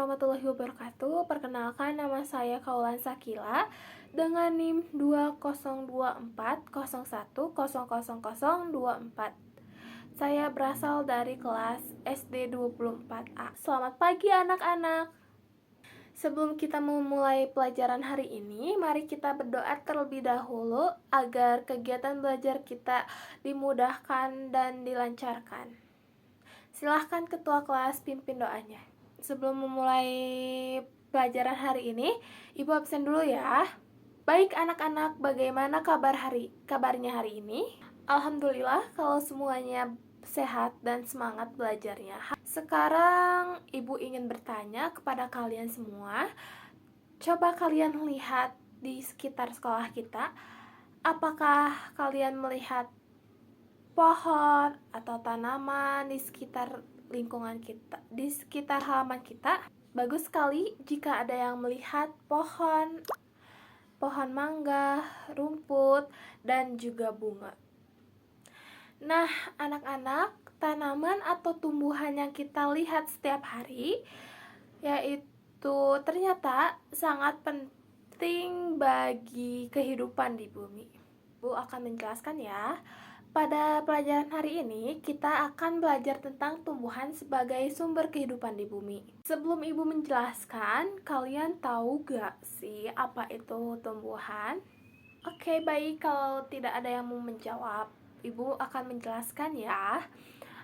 warahmatullahi wabarakatuh. Perkenalkan, nama saya Kaulan Sakila dengan NIM 202401000024. Saya berasal dari kelas SD 24A. Selamat pagi anak-anak. Sebelum kita memulai pelajaran hari ini, mari kita berdoa terlebih dahulu agar kegiatan belajar kita dimudahkan dan dilancarkan. Silahkan ketua kelas pimpin doanya. Sebelum memulai pelajaran hari ini, Ibu absen dulu ya. Baik anak-anak, bagaimana kabarnya hari ini? Alhamdulillah kalau semuanya sehat dan semangat belajarnya. Sekarang Ibu ingin bertanya kepada kalian semua. Coba kalian lihat di sekitar sekolah kita. Apakah kalian melihat pohon atau tanaman di sekitar lingkungan kita, di sekitar halaman kita? Bagus sekali jika ada yang melihat pohon mangga, rumput, dan juga bunga. Nah, anak-anak, tanaman atau tumbuhan yang kita lihat setiap hari yaitu ternyata sangat penting bagi kehidupan di bumi. Bu akan menjelaskan ya. Pada pelajaran hari ini, kita akan belajar tentang tumbuhan sebagai sumber kehidupan di bumi. Sebelum Ibu menjelaskan, kalian tahu gak sih apa itu tumbuhan? Oke, baik, kalau tidak ada yang mau menjawab, Ibu akan menjelaskan ya.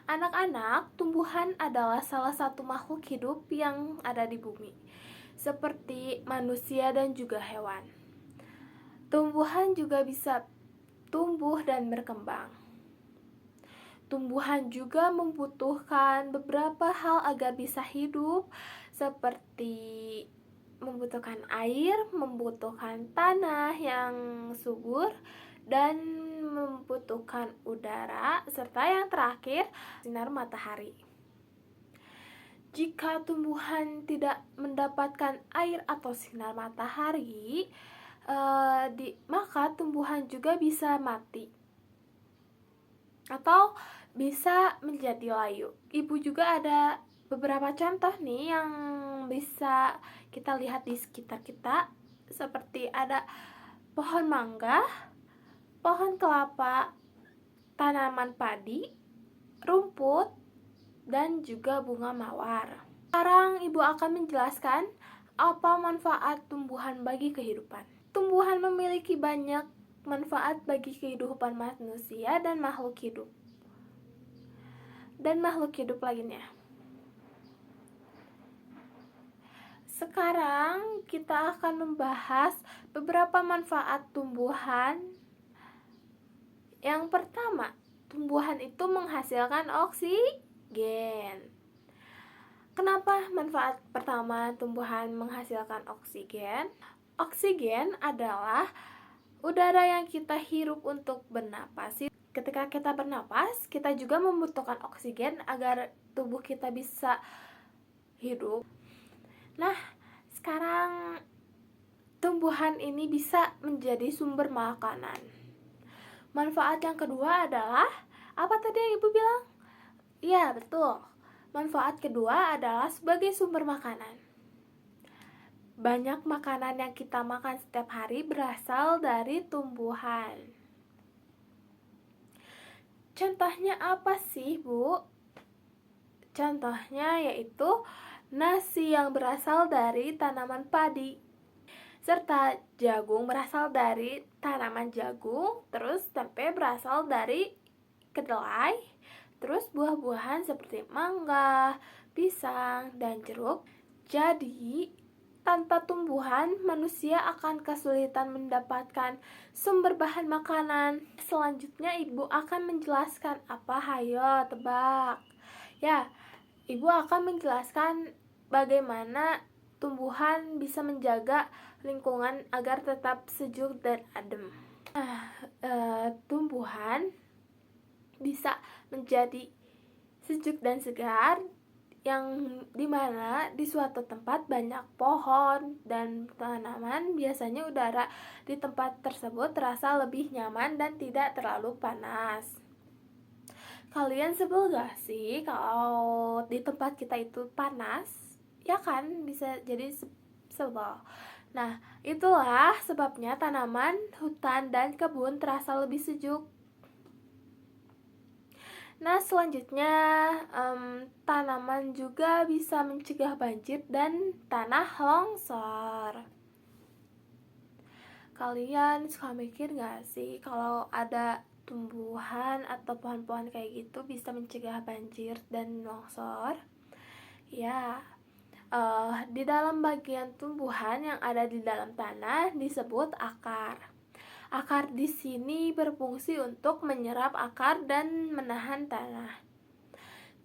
Anak-anak, tumbuhan adalah salah satu makhluk hidup yang ada di bumi, seperti manusia dan juga hewan. Tumbuhan juga bisa tumbuh dan berkembang. Tumbuhan juga membutuhkan beberapa hal agar bisa hidup, seperti membutuhkan air, membutuhkan tanah yang subur, dan membutuhkan udara, serta yang terakhir, sinar matahari. Jika tumbuhan tidak mendapatkan air atau sinar matahari, maka tumbuhan juga bisa mati atau bisa menjadi layu. Ibu juga ada beberapa contoh nih yang bisa kita lihat di sekitar kita, seperti ada pohon mangga, pohon kelapa, tanaman padi, rumput, dan juga bunga mawar. Sekarang Ibu akan menjelaskan apa manfaat tumbuhan bagi kehidupan. Tumbuhan memiliki banyak manfaat bagi kehidupan manusia dan makhluk hidup lainnya. Sekarang kita akan membahas beberapa manfaat tumbuhan. Yang pertama, tumbuhan itu menghasilkan oksigen. Kenapa manfaat pertama tumbuhan menghasilkan oksigen? Oksigen adalah udara yang kita hirup untuk bernapas. Ketika kita bernapas, kita juga membutuhkan oksigen agar tubuh kita bisa hidup. Nah, sekarang tumbuhan ini bisa menjadi sumber makanan. Manfaat yang kedua adalah, apa tadi yang Ibu bilang? Iya, betul. Manfaat kedua adalah sebagai sumber makanan. Banyak makanan yang kita makan setiap hari berasal dari tumbuhan. Contohnya apa sih, Bu? Contohnya yaitu nasi yang berasal dari tanaman padi, serta jagung berasal dari tanaman jagung, terus tempe berasal dari kedelai, terus buah-buahan seperti mangga, pisang, dan jeruk. Jadi, tanpa tumbuhan, manusia akan kesulitan mendapatkan sumber bahan makanan. Selanjutnya, Ibu akan menjelaskan apa? Hayo, tebak. Ya, Ibu akan menjelaskan bagaimana tumbuhan bisa menjaga lingkungan agar tetap sejuk dan adem. Tumbuhan bisa menjadi sejuk dan segar, yang dimana di suatu tempat banyak pohon dan tanaman, biasanya udara di tempat tersebut terasa lebih nyaman dan tidak terlalu panas. Kalian sebel gak sih kalau di tempat kita itu panas? ya kan, bisa jadi sebel. Nah, itulah sebabnya tanaman, hutan, dan kebun terasa lebih sejuk. Nah, selanjutnya tanaman juga bisa mencegah banjir dan tanah longsor. Kalian suka mikir gak sih kalau ada tumbuhan atau pohon-pohon kayak gitu bisa mencegah banjir dan longsor? Ya, di dalam bagian tumbuhan yang ada di dalam tanah disebut akar. Akar di sini berfungsi untuk menyerap akar dan menahan tanah.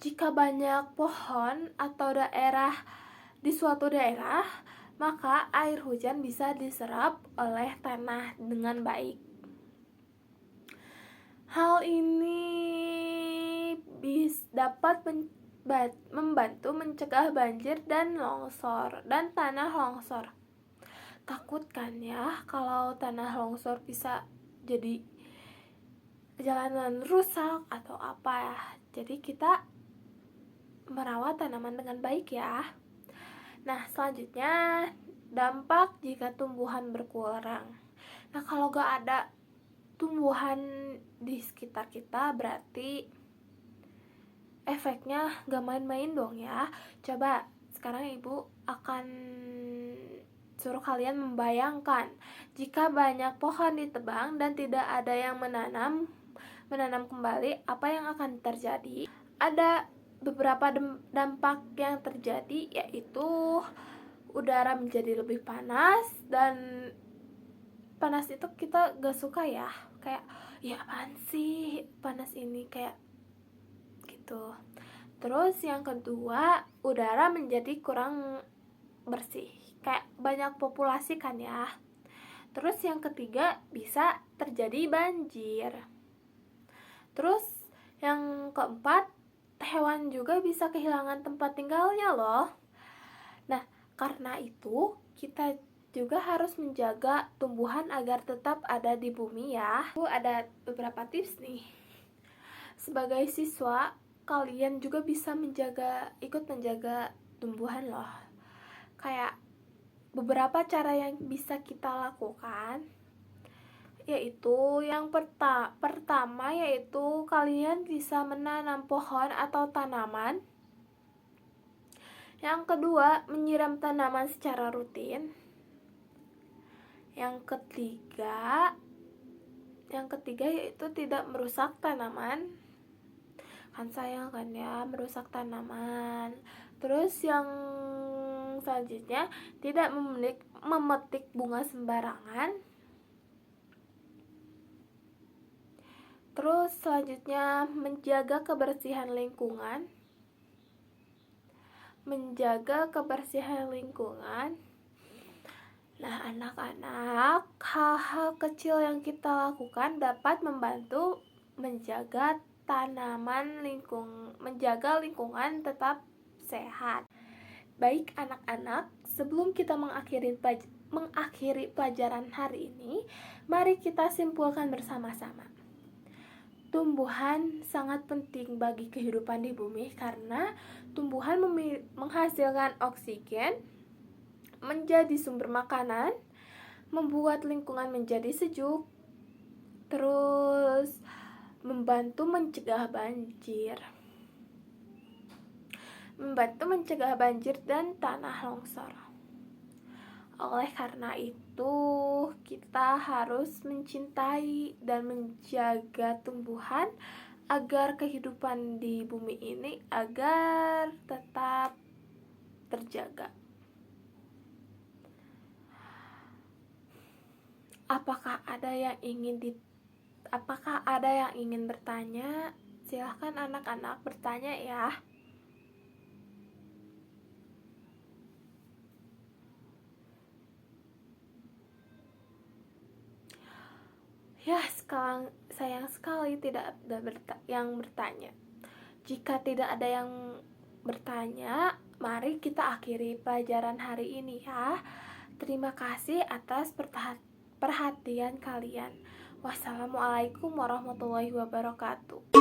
Jika banyak pohon atau daerah di suatu daerah, maka air hujan bisa diserap oleh tanah dengan baik. Hal ini dapat membantu mencegah banjir dan longsor dan tanah longsor. Takut kan ya kalau tanah longsor bisa jadi jalanan rusak atau apa ya. Jadi kita merawat tanaman dengan baik ya. Nah, selanjutnya dampak jika tumbuhan berkurang. Nah, kalau gak ada tumbuhan di sekitar kita berarti efeknya gak main-main dong ya. Coba sekarang ibu akan suruh kalian membayangkan jika banyak pohon ditebang dan tidak ada yang menanam kembali, apa yang akan terjadi? Ada beberapa dampak yang terjadi, yaitu udara menjadi lebih panas, dan panas itu kita gak suka ya, kayak ya apaan sih panas ini, kayak gitu. Terus yang kedua, udara menjadi kurang bersih, kayak banyak populasi kan ya. Terus yang ketiga, bisa terjadi banjir. Terus yang keempat, hewan juga bisa kehilangan tempat tinggalnya loh. Nah, karena itu kita juga harus menjaga tumbuhan agar tetap ada di bumi ya. Aku ada beberapa tips nih. Sebagai siswa, kalian juga bisa ikut menjaga tumbuhan loh. Kayak beberapa cara yang bisa kita lakukan, yaitu yang pertama yaitu kalian bisa menanam pohon atau tanaman. Yang kedua, menyiram tanaman secara rutin. Yang ketiga yaitu tidak merusak tanaman. Kan sayang kan ya merusak tanaman. Terus yang selanjutnya, tidak memetik bunga sembarangan. Terus selanjutnya, menjaga kebersihan lingkungan. Nah, anak-anak, hal-hal kecil yang kita lakukan dapat membantu menjaga lingkungan tetap sehat. Baik anak-anak, sebelum kita mengakhiri pelajaran hari ini, mari kita simpulkan bersama-sama. Tumbuhan sangat penting bagi kehidupan di bumi karena tumbuhan menghasilkan oksigen, menjadi sumber makanan, membuat lingkungan menjadi sejuk, terus membantu mencegah banjir dan tanah longsor. Oleh karena itu, kita harus mencintai dan menjaga tumbuhan agar kehidupan di bumi ini agar tetap terjaga. Apakah ada yang ingin bertanya? Silahkan anak-anak bertanya ya. Ya, sekarang sayang sekali tidak ada yang bertanya. Jika tidak ada yang bertanya, mari kita akhiri pelajaran hari ini ya. Terima kasih atas perhatian kalian. Wassalamualaikum warahmatullahi wabarakatuh.